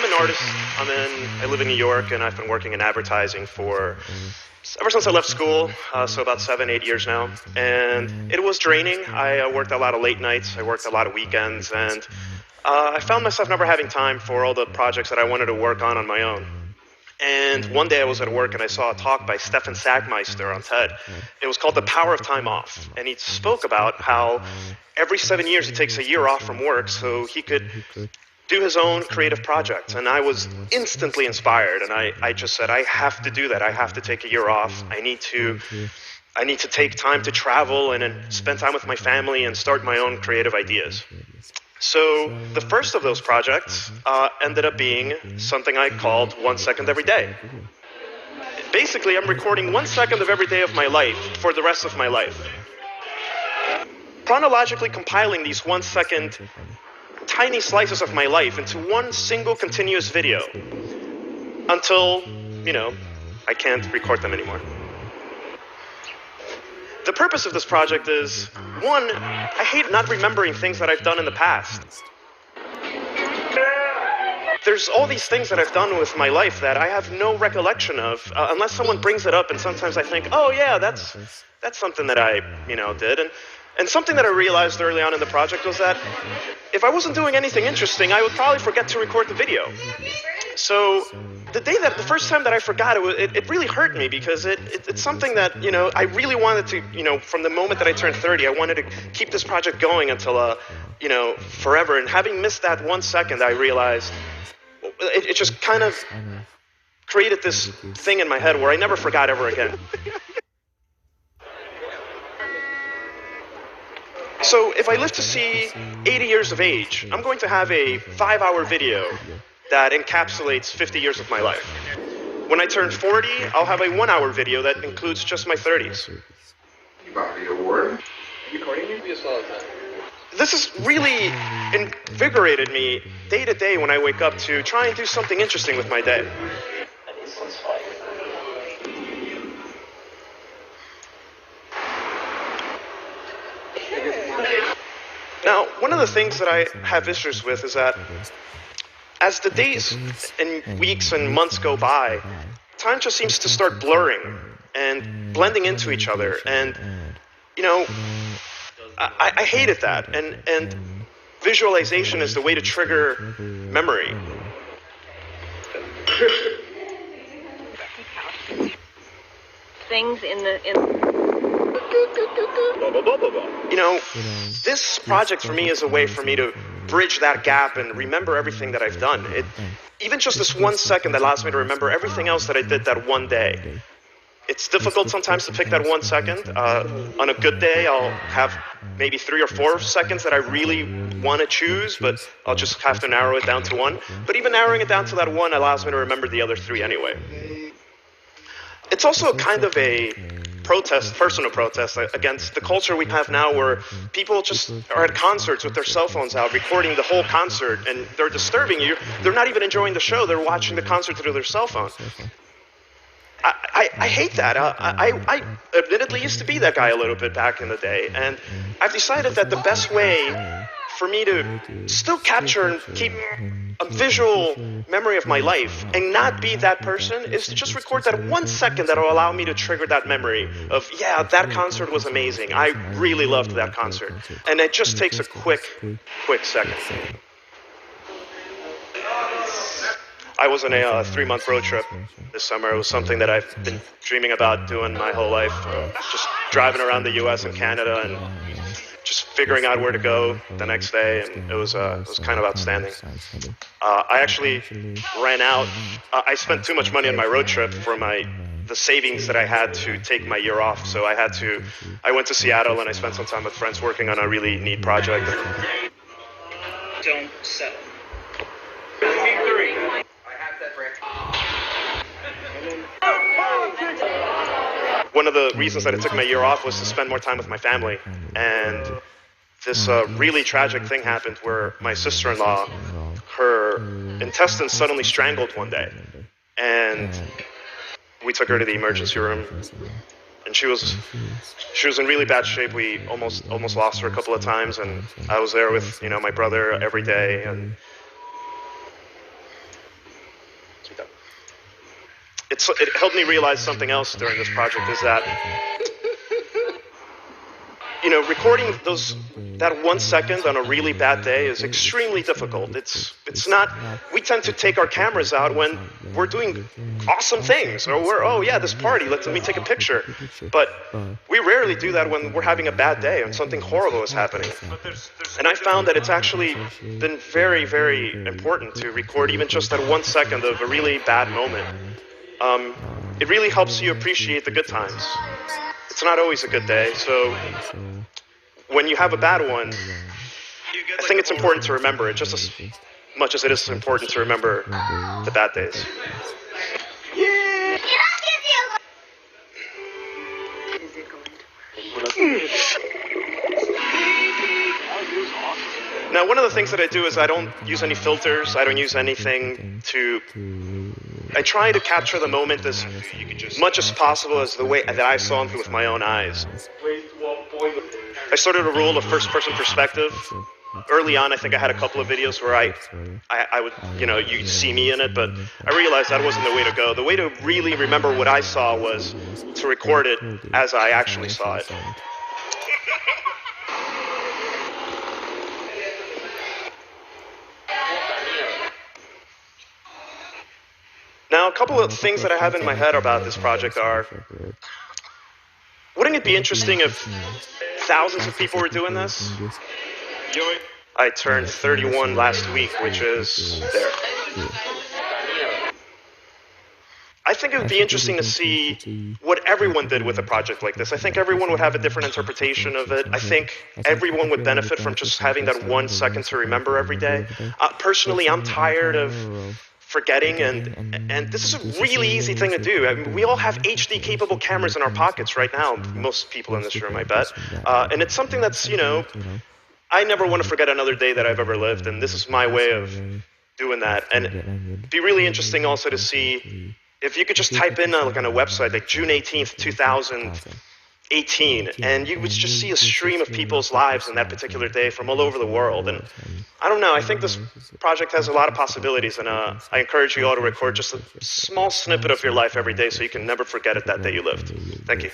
an artist. I live in New York, and I've been working in advertising for ever since I left school, so about 7, 8 years now. And it was draining. I worked a lot of late nights. I worked a lot of weekends, and I found myself never having time for all the projects that I wanted to work on my own. And one day I was at work and I saw a talk by Stefan Sagmeister on TED. It was called The Power of Time Off. And he spoke about how every 7 years he takes a year off from work so he could do his own creative projects. And I was instantly inspired. And I just said, I have to do that. I have to take a year off. I need to take time to travel and then spend time with my family and start my own creative ideas. So the first of those projects ended up being something I called 1 second every day. Basically, I'm recording 1 second of every day of my life for the rest of my life. Chronologically compiling these 1 second tiny slices of my life into one single continuous video until, I can't record them anymore. The purpose of this project is, one, I hate not remembering things that I've done in the past. There's all these things that I've done with my life that I have no recollection of, unless someone brings it up, and sometimes I think, oh yeah, that's something that I, did. And something that I realized early on in the project was that if I wasn't doing anything interesting, I would probably forget to record the video. So the first time that I forgot, it really hurt me because it's something that, I really wanted to, from the moment that I turned 30, I wanted to keep this project going until, forever. And having missed that 1 second, I realized it just kind of created this thing in my head where I never forgot ever again. So if I live to see 80 years of age, I'm going to have a 5-hour video that encapsulates 50 years of my life. When I turn 40, I'll have a 1-hour video that includes just my 30s. You got the award? This has really invigorated me day to day when I wake up to try and do something interesting with my day. Now, one of the things that I have issues with is that as the days and weeks and months go by, time just seems to start blurring and blending into each other. And, I hated that. And visualization is the way to trigger memory. Things in this project for me is a way for me to bridge that gap and remember everything that I've done. Even just this 1 second allows me to remember everything else that I did that one day. It's difficult sometimes to pick that 1 second. On a good day, I'll have maybe 3 or 4 seconds that I really want to choose, but I'll just have to narrow it down to one. But even narrowing it down to that one allows me to remember the other 3 anyway. It's also kind of a personal protest against the culture we have now where people just are at concerts with their cell phones out recording the whole concert and they're disturbing you. They're not even enjoying the show. They're watching the concert through their cell phone. I hate that. I admittedly used to be that guy a little bit back in the day. And I've decided that the best way for me to still capture and keep a visual memory of my life and not be that person is to just record that 1 second that will allow me to trigger that memory of, yeah, that concert was amazing. I really loved that concert. And it just takes a quick second. I was on a 3-month road trip this summer. It was something that I've been dreaming about doing my whole life. Just driving around the U.S. and Canada and just figuring out where to go the next day, and it was kind of outstanding. I actually ran out. I spent too much money on my road trip for the savings that I had to take my year off. So I went to Seattle and I spent some time with friends working on a really neat project. Don't settle. One of the reasons that I took my year off was to spend more time with my family. And this really tragic thing happened where my sister-in-law, her intestines suddenly strangled one day. And we took her to the emergency room. And she was in really bad shape. We almost lost her a couple of times. And I was there with, my brother every day. And it helped me realize something else during this project is that, recording that 1 second on a really bad day is extremely difficult. It's not, we tend to take our cameras out when we're doing awesome things, or this party, let me take a picture. But we rarely do that when we're having a bad day and something horrible is happening. And I found that it's actually been very, very important to record even just that 1 second of a really bad moment. It really helps you appreciate the good times. It's not always a good day, so when you have a bad one, I think it's important to remember it just as much as it is important to remember the bad days. Now, one of the things that I do is I don't use any filters. I don't use anything I try to capture the moment as much as possible as the way that I saw it with my own eyes. I started a rule of first-person perspective. Early on, I think I had a couple of videos where I would, you see me in it, but I realized that wasn't the way to go. The way to really remember what I saw was to record it as I actually saw it. Now, a couple of things that I have in my head about this project are, wouldn't it be interesting if thousands of people were doing this? I turned 31 last week, which is there. I think it would be interesting to see what everyone did with a project like this. I think everyone would have a different interpretation of it. I think everyone would benefit from just having that 1 second to remember every day. Personally, I'm tired of forgetting, and this is a really easy thing to do. I mean, we all have HD capable cameras in our pockets right now, most people in this room, I bet. And it's something that's, I never want to forget another day that I've ever lived, and this is my way of doing that. And it'd be really interesting also to see if you could just type in on a website like June 18th, 2018, and you would just see a stream of people's lives in that particular day from all over the world. And I don't know, I think this project has a lot of possibilities, and I encourage you all to record just a small snippet of your life every day so you can never forget it that day you lived. Thank you.